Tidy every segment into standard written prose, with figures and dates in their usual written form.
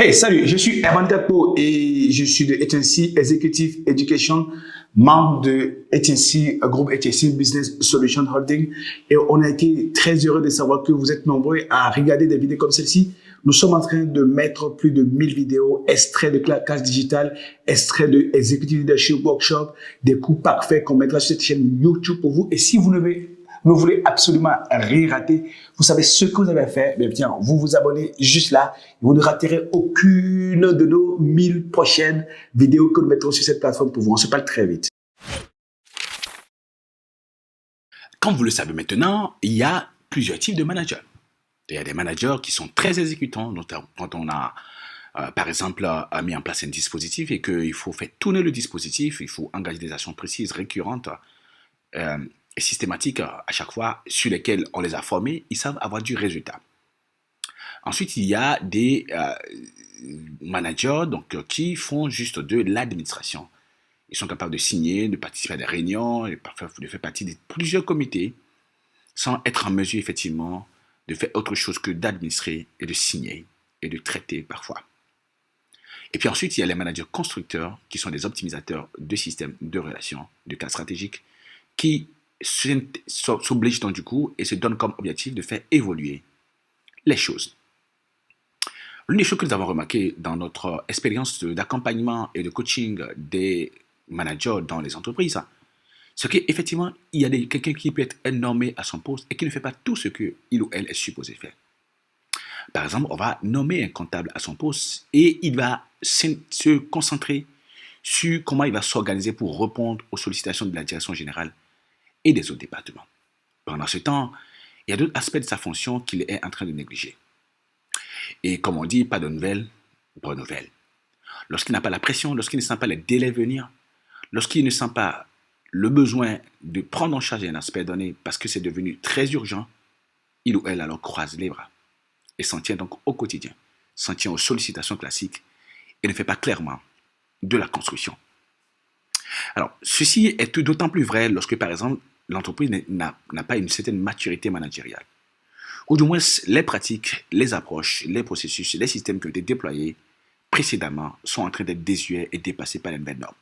Hey, salut, je suis Evan Tapo et je suis de HNC Executive Education, membre de HNC, groupe HNC Business Solution Holding. Et on a été très heureux de savoir que vous êtes nombreux à regarder des vidéos comme celle-ci. Nous sommes en train de mettre plus de 1000 vidéos, extraits de claquage digital, extraits de Executive Leadership Workshop, des cours parfaits qu'on mettra sur cette chaîne YouTube pour vous. Et si vous ne voulez absolument rien rater, vous savez ce que vous avez fait, bien, tiens, vous vous abonnez juste là, et vous ne raterez aucune de nos 1000 prochaines vidéos que nous mettrons sur cette plateforme pour vous. On se parle très vite. Comme vous le savez maintenant, il y a plusieurs types de managers. Il y a des managers qui sont très exécutants, quand on a, par exemple, mis en place un dispositif et qu'il faut faire tourner le dispositif, il faut engager des actions précises, récurrentes, et systématiques à chaque fois, sur lesquelles on les a formés, ils savent avoir du résultat. Ensuite, il y a des managers qui font juste de l'administration. Ils sont capables de signer, de participer à des réunions, et parfois de faire partie de plusieurs comités, sans être en mesure, effectivement, de faire autre chose que d'administrer et de signer et de traiter parfois. Et puis ensuite, il y a les managers constructeurs, qui sont des optimisateurs de systèmes de relations, de cas stratégiques, qui s'obligent donc du coup et se donnent comme objectif de faire évoluer les choses. L'une des choses que nous avons remarqué dans notre expérience d'accompagnement et de coaching des managers dans les entreprises, c'est qu'effectivement, il y a quelqu'un qui peut être nommé à son poste et qui ne fait pas tout ce qu'il ou elle est supposé faire. Par exemple, on va nommer un comptable à son poste et il va se concentrer sur comment il va s'organiser pour répondre aux sollicitations de la direction générale et des autres départements. Pendant ce temps, il y a d'autres aspects de sa fonction qu'il est en train de négliger. Et comme on dit, pas de nouvelles, bonne nouvelle. Lorsqu'il n'a pas la pression, lorsqu'il ne sent pas les délais venir, lorsqu'il ne sent pas le besoin de prendre en charge un aspect donné parce que c'est devenu très urgent, il ou elle alors croise les bras et s'en tient donc au quotidien, s'en tient aux sollicitations classiques et ne fait pas clairement de la construction. Alors, ceci est d'autant plus vrai lorsque, par exemple, l'entreprise n'a pas une certaine maturité managériale. Ou du moins, les pratiques, les approches, les processus, les systèmes qui ont été déployés précédemment sont en train d'être désuets et dépassés par les nouvelles normes.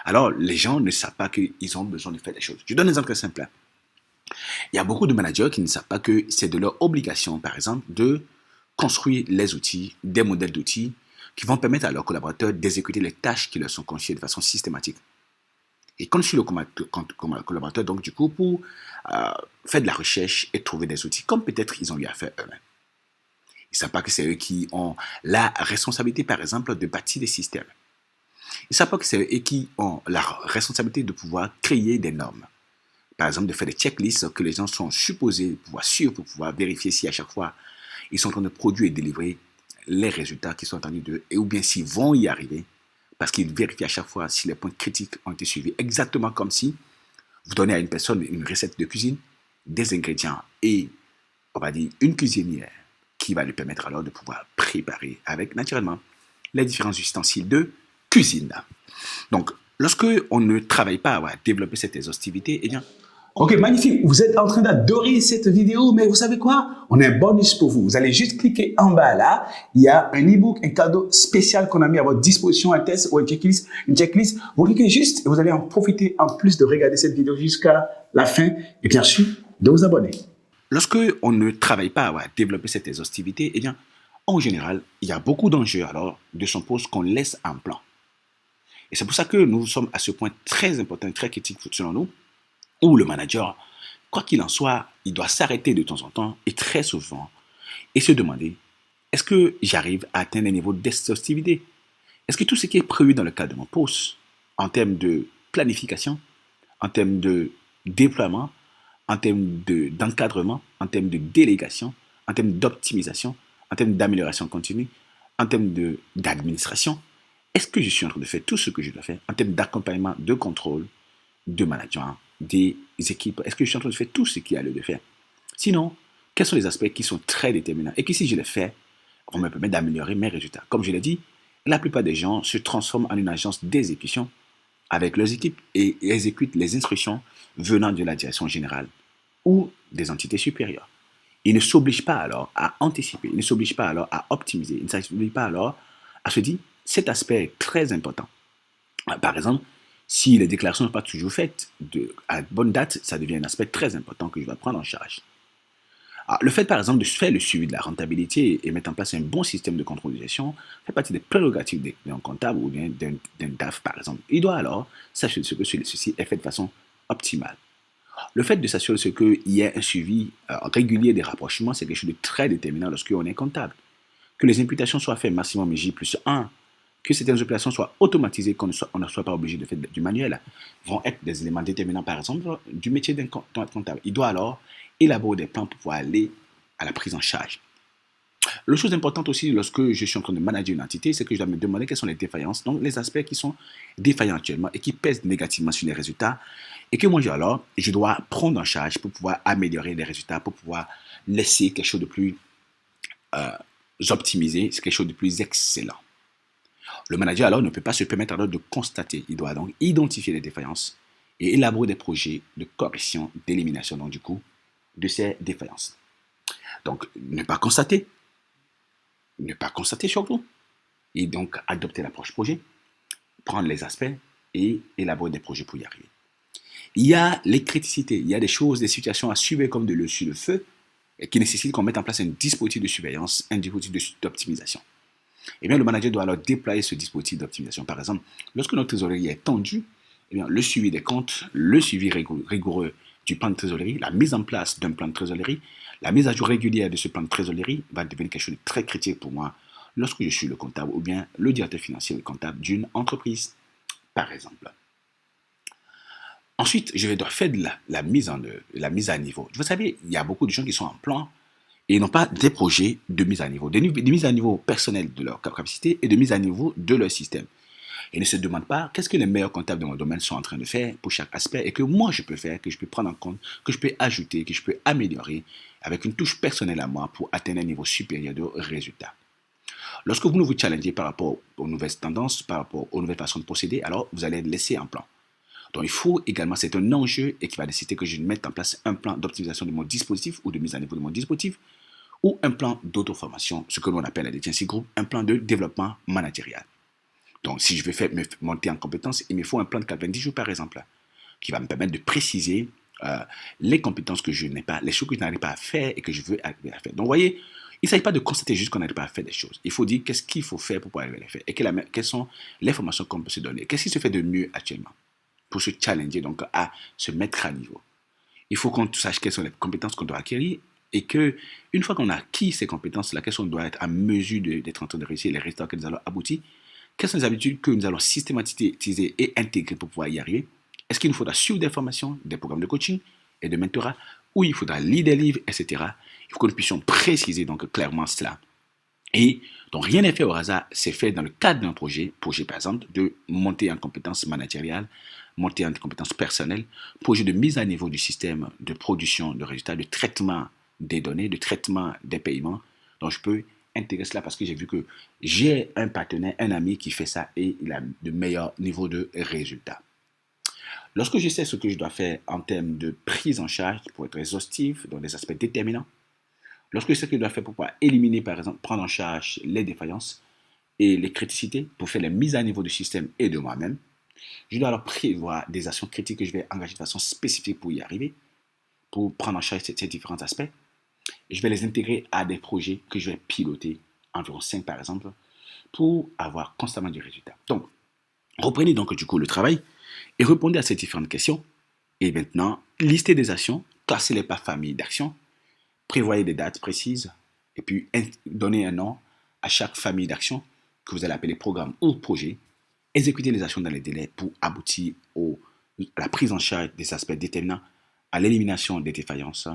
Alors, les gens ne savent pas qu'ils ont besoin de faire des choses. Je donne un exemple très simple. Il y a beaucoup de managers qui ne savent pas que c'est de leur obligation, par exemple, de construire les outils, des modèles d'outils qui vont permettre à leurs collaborateurs d'exécuter les tâches qui leur sont confiées de façon systématique. Et quand je suis le collaborateur, donc du coup, pour faire de la recherche et trouver des outils, comme peut-être ils ont eu à faire eux-mêmes. Ils ne savent pas que c'est eux qui ont la responsabilité, par exemple, de bâtir des systèmes. Ils ne savent pas que c'est eux qui ont la responsabilité de pouvoir créer des normes. Par exemple, de faire des checklists que les gens sont supposés pouvoir suivre pour pouvoir vérifier si à chaque fois ils sont en train de produire et délivrer les résultats qui sont attendus d'eux, ou bien s'ils vont y arriver, parce qu'ils vérifient à chaque fois si les points critiques ont été suivis. Exactement comme si vous donnez à une personne une recette de cuisine, des ingrédients et, on va dire, une cuisinière qui va lui permettre alors de pouvoir préparer avec, naturellement, les différents ustensiles de cuisine. Donc, lorsque on ne travaille pas à développer cette exhaustivité, eh bien, Ok, magnifique. Vous êtes en train d'adorer cette vidéo, mais vous savez quoi? On a un bonus pour vous. Vous allez juste cliquer en bas là. Il y a un e-book, un cadeau spécial qu'on a mis à votre disposition, un test ou une checklist. Vous cliquez juste et vous allez en profiter en plus de regarder cette vidéo jusqu'à la fin et bien sûr de vous abonner. Lorsque on ne travaille pas à développer cette exhaustivité, eh bien, en général, il y a beaucoup d'enjeux alors de son poste qu'on laisse en plan. Et c'est pour ça que nous sommes à ce point très important, très critique selon nous, où le manager, quoi qu'il en soit, il doit s'arrêter de temps en temps et très souvent et se demander, est-ce que j'arrive à atteindre un niveau d'exhaustivité? Est-ce que tout ce qui est prévu dans le cadre de mon poste, en termes de planification, en termes de déploiement, en termes d'encadrement, en termes de délégation, en termes d'optimisation, en termes d'amélioration continue, en termes d'administration, est-ce que je suis en train de faire tout ce que je dois faire en termes d'accompagnement, de contrôle, de management, des équipes? Est-ce que je suis en train de faire tout ce qu'il y a lieu de faire? Sinon, quels sont les aspects qui sont très déterminants et que si je les fais, vont me permettre d'améliorer mes résultats? Comme je l'ai dit, la plupart des gens se transforment en une agence d'exécution avec leurs équipes et exécutent les instructions venant de la direction générale ou des entités supérieures. Il ne s'oblige pas alors à anticiper, il ne s'oblige pas alors à optimiser, il ne s'oblige pas alors à se dire, cet aspect est très important. Par exemple, si les déclarations ne sont pas toujours faites à bonne date, ça devient un aspect très important que je dois prendre en charge. Alors, le fait, par exemple, de faire le suivi de la rentabilité et mettre en place un bon système de contrôle de gestion fait partie des prérogatives d'un comptable ou d'un DAF, par exemple. Il doit alors s'assurer que ceci est fait de façon optimale. Le fait de s'assurer qu'il y ait un suivi régulier des rapprochements, c'est quelque chose de très déterminant lorsqu'on est comptable. Que les imputations soient faites maximum J+1, que certaines opérations soient automatisées, qu'on ne soit pas obligé de faire du manuel, vont être des éléments déterminants, par exemple, du métier d'un comptable. Il doit alors élaborer des plans pour pouvoir aller à la prise en charge. L'autre chose importante aussi, lorsque je suis en train de manager une entité, c'est que je dois me demander quelles sont les défaillances, donc les aspects qui sont défaillants actuellement et qui pèsent négativement sur les résultats, et que moi, je dois prendre en charge pour pouvoir améliorer les résultats, pour pouvoir laisser quelque chose de plus optimisé, quelque chose de plus excellent. Le manager alors ne peut pas se permettre alors de constater, il doit donc identifier les défaillances et élaborer des projets de correction, d'élimination donc du coup de ces défaillances. Donc ne pas constater surtout, et donc adopter l'approche projet, prendre les aspects et élaborer des projets pour y arriver. Il y a les criticités, il y a des choses, des situations à suivre comme de l'eau sur le feu qui nécessitent qu'on mette en place un dispositif de surveillance, un dispositif d'optimisation. Eh bien, le manager doit alors déployer ce dispositif d'optimisation. Par exemple, lorsque notre trésorerie est tendue, eh bien, le suivi des comptes, le suivi rigoureux du plan de trésorerie, la mise en place d'un plan de trésorerie, la mise à jour régulière de ce plan de trésorerie va devenir quelque chose de très critique pour moi lorsque je suis le comptable ou bien le directeur financier ou le comptable d'une entreprise, par exemple. Ensuite, je dois faire de la mise à niveau. Vous savez, il y a beaucoup de gens qui sont en plan et n'ont pas des projets de mise à niveau, des mises à niveau personnelles de leur capacité et de mise à niveau de leur système. Et ne se demandent pas qu'est-ce que les meilleurs comptables de mon domaine sont en train de faire pour chaque aspect et que moi je peux faire, que je peux prendre en compte, que je peux ajouter, que je peux améliorer avec une touche personnelle à moi pour atteindre un niveau supérieur de résultats. Lorsque vous vous challengez par rapport aux nouvelles tendances, par rapport aux nouvelles façons de procéder, alors vous allez être laissé en plan. Donc il faut également, c'est un enjeu et qui va nécessiter que je mette en place un plan d'optimisation de mon dispositif ou de mise à niveau de mon dispositif ou un plan d'auto-formation, ce que l'on appelle à Agency Group, un plan de développement managérial. Donc si je veux me monter en compétences, il me faut un plan de 90 jours par exemple, qui va me permettre de préciser les compétences que je n'ai pas, les choses que je n'arrive pas à faire et que je veux arriver à faire. Donc vous voyez, il ne s'agit pas de constater juste qu'on n'arrive pas à faire des choses. Il faut dire qu'est-ce qu'il faut faire pour pouvoir arriver à les faire et quelles sont les formations qu'on peut se donner. Qu'est-ce qui se fait de mieux actuellement pour se challenger, donc à se mettre à niveau. Il faut qu'on sache quelles sont les compétences qu'on doit acquérir et que une fois qu'on a acquis ces compétences-là, qu'elles doit être à mesure d'être en train de réussir les résultats que nous allons aboutir, quelles sont les habitudes que nous allons systématiser et intégrer pour pouvoir y arriver. Est-ce qu'il nous faudra suivre des formations, des programmes de coaching et de mentorat, ou il faudra lire des livres, etc. Il faut que nous puissions préciser donc clairement cela. Et donc rien n'est fait au hasard, c'est fait dans le cadre d'un projet par exemple, de monter en compétences managériales, monter en compétences personnelles, projet de mise à niveau du système de production de résultats, de traitement des données, de traitement des paiements. Donc je peux intégrer cela parce que j'ai vu que j'ai un partenaire, un ami qui fait ça et il a de meilleurs niveaux de résultats. Lorsque je sais ce que je dois faire en termes de prise en charge pour être exhaustif dans des aspects déterminants, lorsque je sais ce que je dois faire pour pouvoir éliminer, par exemple, prendre en charge les défaillances et les criticités pour faire les mises à niveau du système et de moi-même, je dois alors prévoir des actions critiques que je vais engager de façon spécifique pour y arriver, pour prendre en charge ces différents aspects. Je vais les intégrer à des projets que je vais piloter, environ 5 par exemple, pour avoir constamment du résultat. Donc, reprenez donc du coup le travail et répondez à ces différentes questions. Et maintenant, listez des actions, classez-les par famille d'actions, prévoyez des dates précises et puis donnez un nom à chaque famille d'actions que vous allez appeler programme ou projet. Exécutez les actions dans les délais pour aboutir à la prise en charge des aspects déterminants, à l'élimination des défaillances,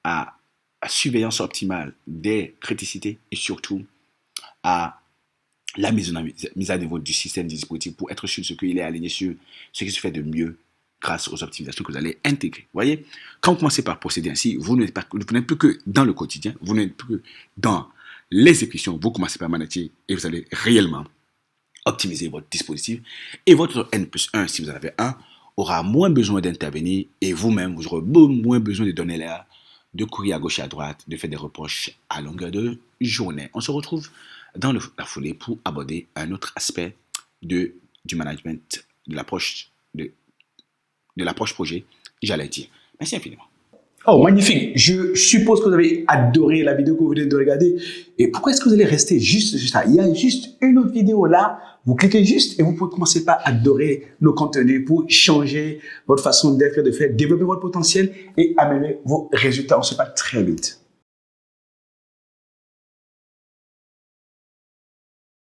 à la surveillance optimale des criticités et surtout à la mise à niveau du système du dispositif pour être sûr de ce qu'il est aligné sur ce qui se fait de mieux grâce aux optimisations que vous allez intégrer. Vous voyez, quand vous commencez par procéder ainsi, vous n'êtes plus que dans le quotidien, vous n'êtes plus que dans l'exécution, vous commencez par manager et vous allez réellement optimiser votre dispositif et votre N+1, si vous en avez un, aura moins besoin d'intervenir et vous-même, vous aurez moins besoin de donner l'air de courir à gauche et à droite, de faire des reproches à longueur de journée. On se retrouve dans la foulée pour aborder un autre aspect du management, de l'approche projet, j'allais dire. Merci infiniment. Oh, magnifique. Je suppose que vous avez adoré la vidéo que vous venez de regarder. Et pourquoi est-ce que vous allez rester juste là? Il y a juste une autre vidéo là. Vous cliquez juste et vous pouvez commencer par adorer nos contenus pour changer votre façon d'être et de faire, développer votre potentiel et améliorer vos résultats. On se parle très vite.